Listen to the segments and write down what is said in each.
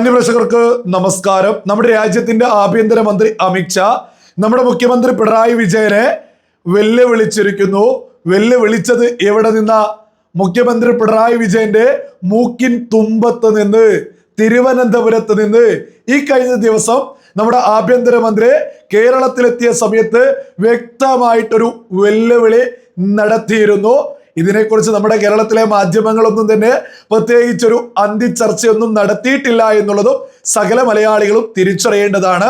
മാന്യപ്രേക്ഷകർക്ക് നമസ്കാരം. നമ്മുടെ രാജ്യത്തിന്റെ ആഭ്യന്തരമന്ത്രി അമിത്ഷാ നമ്മുടെ മുഖ്യമന്ത്രി പിണറായി വിജയനെ വെല്ലുവിളിച്ചിരിക്കുന്നു. വെല്ലുവിളിച്ചത് എവിടെ നിന്നാ? മുഖ്യമന്ത്രി പിണറായി വിജയന്റെ മൂക്കിൻ തുമ്പത്ത് നിന്ന്, തിരുവനന്തപുരത്ത് നിന്ന്. ഈ കഴിഞ്ഞ ദിവസം നമ്മുടെ ആഭ്യന്തരമന്ത്രി കേരളത്തിലെത്തിയ സമയത്ത് വ്യക്തമായിട്ടൊരു വെല്ലുവിളി നടത്തിയിരുന്നു. ഇതിനെക്കുറിച്ച് നമ്മുടെ കേരളത്തിലെ മാധ്യമങ്ങളൊന്നും തന്നെ പ്രത്യേകിച്ചൊരു അന്തിച്ചർച്ചയൊന്നും നടത്തിയിട്ടില്ല എന്നുള്ളതും സകല മലയാളികളും തിരിച്ചറിയേണ്ടതാണ്.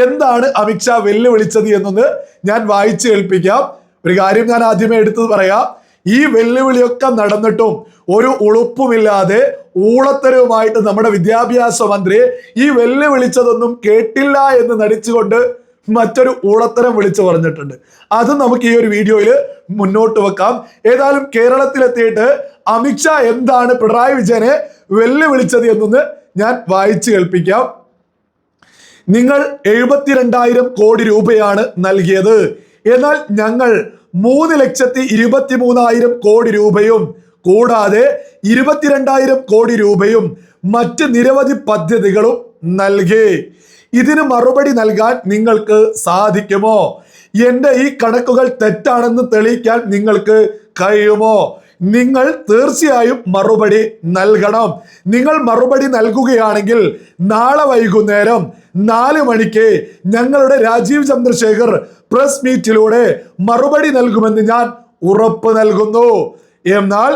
എന്താണ് അമിത്ഷാ വെല്ലുവിളിച്ചത് എന്നൊന്ന് ഞാൻ വായിച്ചു കേൾപ്പിക്കാം. ഒരു കാര്യം ഞാൻ ആദ്യമേ എടുത്തു പറയാം. ഈ വെല്ലുവിളിയൊക്കെ നടന്നിട്ടും ഒരു ഉളുപ്പുമില്ലാതെ ഊളത്തരവുമായിട്ട് നമ്മുടെ വിദ്യാഭ്യാസ മന്ത്രി ഈ വെല്ലുവിളിച്ചതൊന്നും കേട്ടില്ല എന്ന് നടിച്ചുകൊണ്ട് മറ്റൊരു ഊളത്തരം വിളിച്ചു പറഞ്ഞിട്ടുണ്ട്. അത് നമുക്ക് ഈ ഒരു വീഡിയോയിൽ മുന്നോട്ട് വെക്കാം. ഏതായാലും കേരളത്തിലെത്തിയിട്ട് അമിത്ഷാ എന്താണ് പിണറായി വിജയനെ വെല്ലുവിളിച്ചത് എന്നൊന്ന് ഞാൻ വായിച്ചു കേൾപ്പിക്കാം. നിങ്ങൾ 72,000 കോടി രൂപയാണ് നൽകിയത്, എന്നാൽ ഞങ്ങൾ 3,23,000 കോടി രൂപയും കൂടാതെ 22,000 കോടി രൂപയും മറ്റ് നിരവധി പദ്ധതികളും നൽകി. ഇതിന് മറുപടി നൽകാൻ നിങ്ങൾക്ക് സാധിക്കുമോ? എന്റെ ഈ കണക്കുകൾ തെറ്റാണെന്ന് തെളിയിക്കാൻ നിങ്ങൾക്ക് കഴിയുമോ? നിങ്ങൾ തീർച്ചയായും മറുപടി നൽകണം. നിങ്ങൾ മറുപടി നൽകുകയാണെങ്കിൽ നാളെ വൈകുന്നേരം 4 മണിക്ക് ഞങ്ങളുടെ രാജീവ് ചന്ദ്രശേഖർ പ്രസ് മീറ്റിലൂടെ മറുപടി നൽകുമെന്ന് ഞാൻ ഉറപ്പ് നൽകുന്നു. എന്നാൽ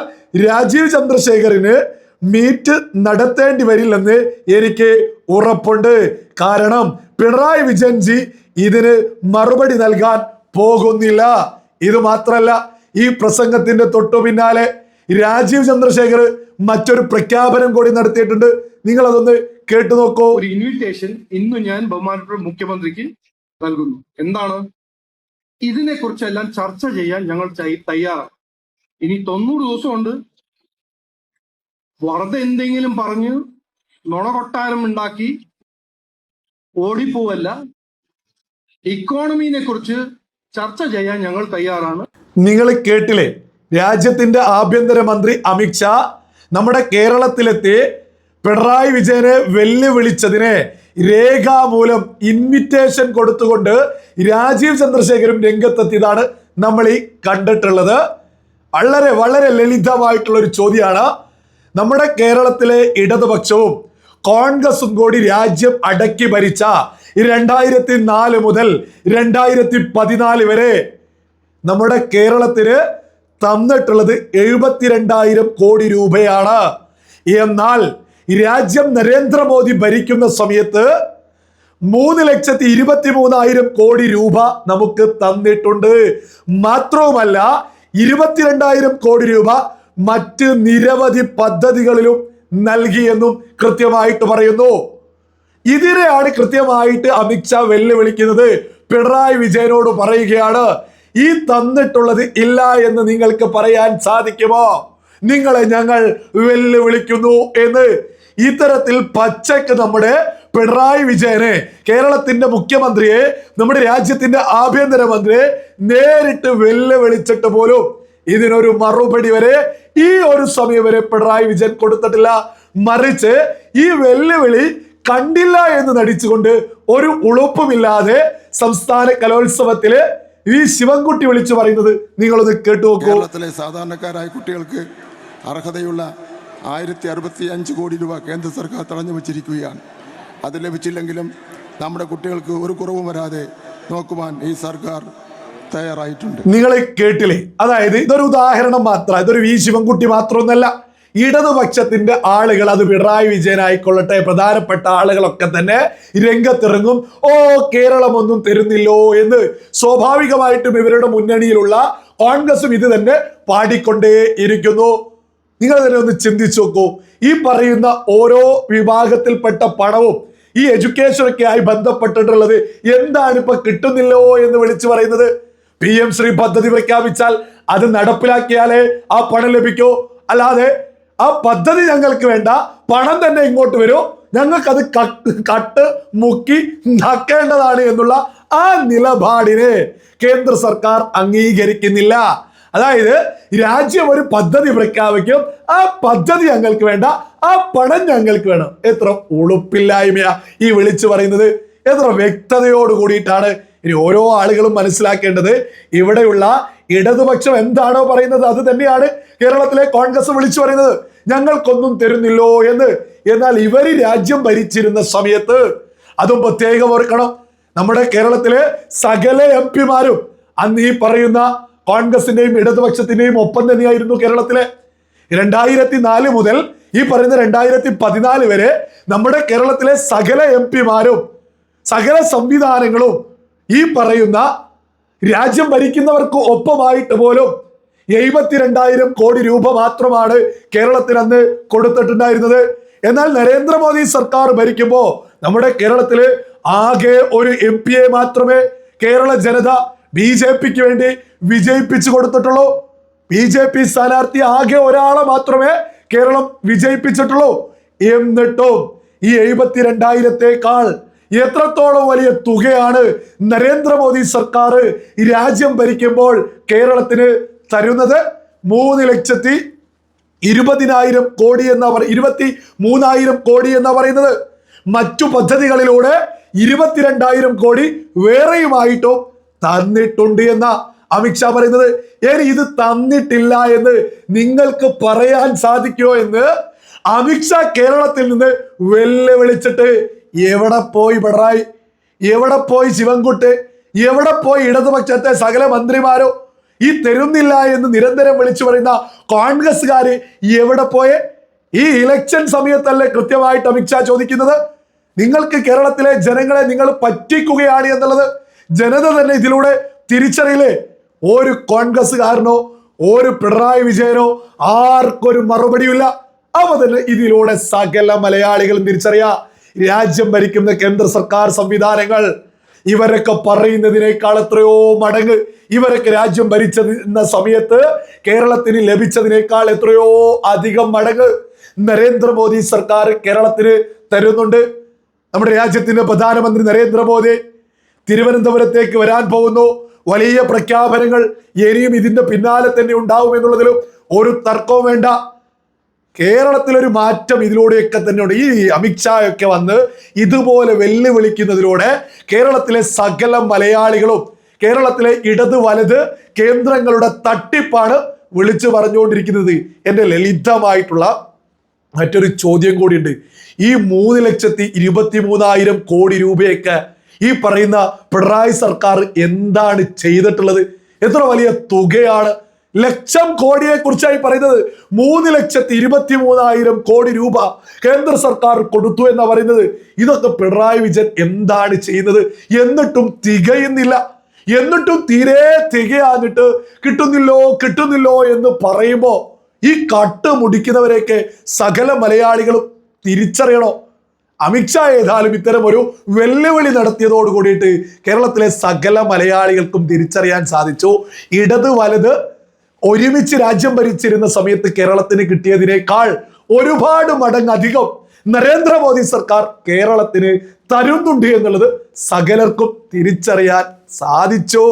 രാജീവ് ചന്ദ്രശേഖറിന് മീറ്റ് നടത്തേണ്ടി വരില്ലെന്ന് എനിക്ക് ഉറപ്പുണ്ട്. കാരണം പിണറായി വിജയൻ ജി ഇതിന് മറുപടി നൽകാൻ പോകുന്നില്ല. ഇത് മാത്രല്ല, ഈ പ്രസംഗത്തിന്റെ തൊട്ടു പിന്നാലെ രാജീവ് ചന്ദ്രശേഖർ മറ്റൊരു പ്രഖ്യാപനം കൂടി നടത്തിയിട്ടുണ്ട്. നിങ്ങൾ അതൊന്ന് കേട്ടു നോക്കൂ. ഒരു ഇൻവിറ്റേഷൻ ഇന്ന് ഞാൻ ബഹുമാനപ്പെട്ട മുഖ്യമന്ത്രിക്ക് നൽകുന്നു. എന്താണ്? ഇതിനെ കുറിച്ചെല്ലാം ചർച്ച ചെയ്യാൻ ഞങ്ങൾ തയ്യാറാണ്. ഇനി 90 ദിവസമുണ്ട്. വെറുതെ എന്തെങ്കിലും പറഞ്ഞ് നുണകൊട്ടാരം ഉണ്ടാക്കി ഓടിപ്പോവല്ല. ഇക്കോണമിനെ കുറിച്ച് ചർച്ച ചെയ്യാൻ ഞങ്ങൾ തയ്യാറാണ്. നിങ്ങൾ കേട്ടില്ലേ? രാജ്യത്തിന്റെ ആഭ്യന്തരമന്ത്രി അമിത്ഷാ നമ്മുടെ കേരളത്തിലെത്തി പിണറായി വിജയനെ വെല്ലുവിളിച്ചതിനെ രേഖാമൂലം ഇൻവിറ്റേഷൻ കൊടുത്തുകൊണ്ട് രാജീവ് ചന്ദ്രശേഖരും രംഗത്തെത്തിയതാണ് നമ്മൾ ഈ കണ്ടിട്ടുള്ളത്. വളരെ വളരെ ലളിതമായിട്ടുള്ള ഒരു ചോദ്യമാണ്. നമ്മുടെ കേരളത്തിലെ ഇടതുപക്ഷവും കോൺഗ്രസും കൂടി രാജ്യം അടക്കി ഭരിച്ച 2004 മുതൽ 2014 വരെ നമ്മുടെ കേരളത്തിന് തന്നിട്ടുള്ളത് 72,000 കോടി രൂപയാണ്. എന്നാൽ രാജ്യം നരേന്ദ്രമോദി ഭരിക്കുന്ന സമയത്ത് 3,23,000 കോടി രൂപ നമുക്ക് തന്നിട്ടുണ്ട്. മാത്രവുമല്ല 22,000 കോടി രൂപ മറ്റ് നിരവധി പദ്ധതികളിലും നൽകിയെന്നും കൃത്യമായിട്ട് പറയുന്നു. ഇതിനെയാണ് കൃത്യമായിട്ട് അമിത്ഷാ വെല്ലുവിളിക്കുന്നത്. പിണറായി വിജയനോട് പറയുകയാണ്, ഈ തന്നിട്ടുള്ളത് ഇല്ല എന്ന് നിങ്ങൾക്ക് പറയാൻ സാധിക്കുമോ? നിങ്ങളെ ഞങ്ങൾ വെല്ലുവിളിക്കുന്നു എന്ന്. ഇത്തരത്തിൽ പച്ചക്ക് നമ്മുടെ പിണറായി വിജയനെ, കേരളത്തിന്റെ മുഖ്യമന്ത്രിയെ, നമ്മുടെ രാജ്യത്തിന്റെ ആഭ്യന്തരമന്ത്രിയെ നേരിട്ട് വെല്ലുവിളിച്ചിട്ട് പോലും ഇതിനൊരു മറുപടി വരെ ഈ ഒരു സമയം വരെ പിണറായി വിജയൻ കൊടുത്തിട്ടില്ല. മറിച്ച് ഈ വെല്ലുവിളി കണ്ടില്ല എന്ന് നടിച്ചുകൊണ്ട് ഒരു ഉളുപ്പുമില്ലാതെ സംസ്ഥാന കലോത്സവത്തില് ഈ ശിവൻകുട്ടി വിളിച്ചു പറയുന്നത് നിങ്ങളൊന്ന് കേട്ടു നോക്കൂ. കേരളത്തിലെ സാധാരണക്കാരായ കുട്ടികൾക്ക് അർഹതയുള്ള 1,065 കോടി രൂപ കേന്ദ്ര സർക്കാർ തടഞ്ഞു വച്ചിരിക്കുകയാണ്. അത് ലഭിച്ചില്ലെങ്കിലും നമ്മുടെ കുട്ടികൾക്ക് ഒരു കുറവും വരാതെ നോക്കുവാൻ ഈ സർക്കാർ തയ്യാറായിട്ടുണ്ട്. നിങ്ങൾ കേട്ടില്ലേ? അതായത് ഇതൊരു ഉദാഹരണം മാത്രം, ഇതൊരു വി ശിവൻകുട്ടി മാത്രമൊന്നല്ല. ഇടതുപക്ഷത്തിന്റെ ആളുകൾ, അത് പിണറായി വിജയൻ ആയിക്കൊള്ളട്ടെ, പ്രധാനപ്പെട്ട ആളുകളൊക്കെ തന്നെ രംഗത്തിറങ്ങും. ഓ, കേരളം ഒന്നും തരുന്നില്ലോ എന്ന്. സ്വാഭാവികമായിട്ടും ഇവരുടെ മുന്നണിയിലുള്ള കോൺഗ്രസും ഇത് തന്നെ പാടിക്കൊണ്ടേ ഇരിക്കുന്നു. നിങ്ങൾ തന്നെ ഒന്ന് ചിന്തിച്ചു നോക്കൂ. ഈ പറയുന്ന ഓരോ വിഭാഗത്തിൽപ്പെട്ട പണവും ഈ എഡ്യൂക്കേഷനൊക്കെ ആയി ബന്ധപ്പെട്ടിട്ടുള്ളത് എന്താണ് ഇപ്പൊ കിട്ടുന്നില്ലോ എന്ന് വിളിച്ചു പറയുന്നത്? PM ശ്രീ പദ്ധതി പ്രഖ്യാപിച്ചാൽ അത് നടപ്പിലാക്കിയാലേ ആ പണം ലഭിക്കൂ. അല്ലാതെ ആ പദ്ധതി ഞങ്ങൾക്ക് വേണ്ട, പണം തന്നെ ഇങ്ങോട്ട് വരൂ, ഞങ്ങൾക്കത് കട്ട് മുക്കി നക്കേണ്ടതാണ് എന്നുള്ള ആ നിലപാടിനെ കേന്ദ്ര സർക്കാർ അംഗീകരിക്കുന്നില്ല. അതായത് രാജ്യം ഒരു പദ്ധതി പ്രഖ്യാപിക്കും, ആ പദ്ധതി ഞങ്ങൾക്ക് വേണ്ട, ആ പണം ഞങ്ങൾക്ക് വേണം. എത്ര ഉളുപ്പില്ലായ്മയാ ഈ വിളിച്ചു പറയുന്നത്, എത്ര വ്യക്തതയോട് കൂടിയിട്ടാണ്. ഇനി ഓരോ ആളുകളും മനസ്സിലാക്കേണ്ടത്, ഇവിടെയുള്ള ഇടതുപക്ഷം എന്താണോ പറയുന്നത് അത് തന്നെയാണ് കേരളത്തിലെ കോൺഗ്രസ് വിളിച്ചു പറയുന്നത്, ഞങ്ങൾക്കൊന്നും തരുന്നില്ലോ എന്ന്. എന്നാൽ ഇവര് രാജ്യം ഭരിച്ചിരുന്ന സമയത്ത്, അതും പ്രത്യേകം ഓർക്കണം, നമ്മുടെ കേരളത്തിലെ സകല MP-മാരും അന്ന് ഈ പറയുന്ന കോൺഗ്രസിന്റെയും ഇടതുപക്ഷത്തിന്റെയും ഒപ്പം തന്നെയായിരുന്നു കേരളത്തിലെ. 2004 മുതൽ ഈ പറയുന്ന 2014 വരെ നമ്മുടെ കേരളത്തിലെ സകല MP-മാരും സകല സംവിധാനങ്ങളും ഈ പറയുന്ന രാജ്യം ഭരിക്കുന്നവർക്ക് ഒപ്പമായിട്ട് പോലും 72,000 കോടി രൂപ മാത്രമാണ് കേരളത്തിന് അന്ന് കൊടുത്തിട്ടുണ്ടായിരുന്നത്. എന്നാൽ നരേന്ദ്രമോദി സർക്കാർ ഭരിക്കുമ്പോ നമ്മുടെ കേരളത്തില് ആകെ ഒരു MP-യെ മാത്രമേ കേരള ജനത BJPക്ക് വേണ്ടി വിജയിപ്പിച്ചു കൊടുത്തിട്ടുള്ളൂ. BJP സ്ഥാനാർത്ഥി ആകെ ഒരാളെ മാത്രമേ കേരളം വിജയിപ്പിച്ചിട്ടുള്ളൂ. എന്നിട്ടും ഈ 72,000-ത്തേക്കാൾ എത്രത്തോളം വലിയ തുകയാണ് നരേന്ദ്രമോദി സർക്കാർ രാജ്യം ഭരിക്കുമ്പോൾ കേരളത്തിന് തരുന്നത്? 3,20,000 കോടി എന്ന 23,000 കോടി എന്ന് പറയുന്നത്. മറ്റു പദ്ധതികളിലൂടെ 22,000 കോടി വേറെയുമായിട്ടും തന്നിട്ടുണ്ട് എന്ന അമിത്ഷാ പറയുന്നത്. ഇത് തന്നിട്ടില്ല എന്ന് നിങ്ങൾക്ക് പറയാൻ സാധിക്കുമോ എന്ന് അമിത്ഷാ കേരളത്തിൽ നിന്ന് വെല്ലുവിളിച്ചിട്ട് എവിടെ പോയി പിണറായി, എവിടെ പോയി ശിവൻകുട്ടി, എവിടെ പോയി ഇടതുപക്ഷത്തെ സകല മന്ത്രിമാരോ? ഈ തരുന്നില്ല എന്ന് നിരന്തരം വിളിച്ചു പറയുന്ന കോൺഗ്രസ്സുകാര് എവിടെ പോയെ? ഈ ഇലക്ഷൻ സമയത്തല്ലേ കൃത്യമായിട്ട് അമിത്ഷാ ചോദിക്കുന്നത്, നിങ്ങൾക്ക് കേരളത്തിലെ ജനങ്ങളെ നിങ്ങൾ പറ്റിക്കുകയാണ് എന്നുള്ളത് ജനത തന്നെ ഇതിലൂടെ തിരിച്ചറിയില്ലേ? ഒരു കോൺഗ്രസ്സുകാരനോ ഒരു പിണറായി വിജയനോ ആർക്കൊരു മറുപടിയില്ല. അവ തന്നെ ഇതിലൂടെ സകല മലയാളികളും തിരിച്ചറിയാ, രാജ്യം ഭരിക്കുന്ന കേന്ദ്ര സർക്കാർ സംവിധാനങ്ങൾ ഇവരൊക്കെ പറയുന്നതിനേക്കാൾ എത്രയോ മടങ്ങ്, ഇവരൊക്കെ രാജ്യം ഭരിച്ചിരുന്ന സമയത്ത് കേരളത്തിന് ലഭിച്ചതിനേക്കാൾ എത്രയോ അധികം മടങ്ങ് നരേന്ദ്രമോദി സർക്കാർ കേരളത്തിന് തരുന്നുണ്ട്. നമ്മുടെ രാജ്യത്തിന്റെ പ്രധാനമന്ത്രി നരേന്ദ്രമോദി തിരുവനന്തപുരത്തേക്ക് വരാൻ പോകുന്നു. വലിയ പ്രഖ്യാപനങ്ങൾ ഇനിയും ഇതിന്റെ പിന്നാലെ തന്നെ ഉണ്ടാവും എന്നുള്ളതിലും ഒരു തർക്കവും വേണ്ട. കേരളത്തിലൊരു മാറ്റം ഇതിലൂടെയൊക്കെ തന്നെയുണ്ട്. ഈ അമിത്ഷാ ഒക്കെ വന്ന് ഇതുപോലെ വെല്ലുവിളിക്കുന്നതിലൂടെ കേരളത്തിലെ സകല മലയാളികളും കേരളത്തിലെ ഇടത് വലത് കേന്ദ്രങ്ങളുടെ തട്ടിപ്പാണ് വിളിച്ചു പറഞ്ഞുകൊണ്ടിരിക്കുന്നത്. എൻ്റെ ലളിതമായിട്ടുള്ള മറ്റൊരു ചോദ്യം കൂടിയുണ്ട്. ഈ 3,23,000 കോടി രൂപയൊക്കെ ഈ പറയുന്ന പിണറായി സർക്കാർ എന്താണ് ചെയ്തിട്ടുള്ളത്? എത്ര വലിയ തുകയാണ്? ലക്ഷം കോടിയെ കുറിച്ചായി പറയുന്നത്. 3,23,000 കോടി രൂപ കേന്ദ്ര സർക്കാർ കൊടുത്തു എന്നാ പറയുന്നത്. ഇതൊക്കെ പിണറായി വിജയൻ എന്താണ് ചെയ്യുന്നത്? എന്നിട്ടും തികയുന്നില്ല, എന്നിട്ടും തീരെ തികയാഞ്ഞിട്ട് കിട്ടുന്നില്ലോ എന്ന് പറയുമ്പോ ഈ കട്ട് മുടിക്കുന്നവരെയൊക്കെ സകല മലയാളികളും തിരിച്ചറിയണോ? അമിത്ഷാ ഏതായാലും ഇത്തരം ഒരു വെല്ലുവിളി നടത്തിയതോട് കൂടിയിട്ട് കേരളത്തിലെ സകല മലയാളികൾക്കും തിരിച്ചറിയാൻ സാധിച്ചു, ഇടത് വലത് ഒരുമിച്ച് രാജ്യം ഭരിച്ചിരുന്ന സമയത്ത് കേരളത്തിന് കിട്ടിയതിനേക്കാൾ ഒരുപാട് മടങ്ങ് അധികം നരേന്ദ്രമോദി സർക്കാർ കേരളത്തിന് തരുന്നുണ്ട് എന്നുള്ളത് സകലർക്കും തിരിച്ചറിയാൻ സാധിച്ചു.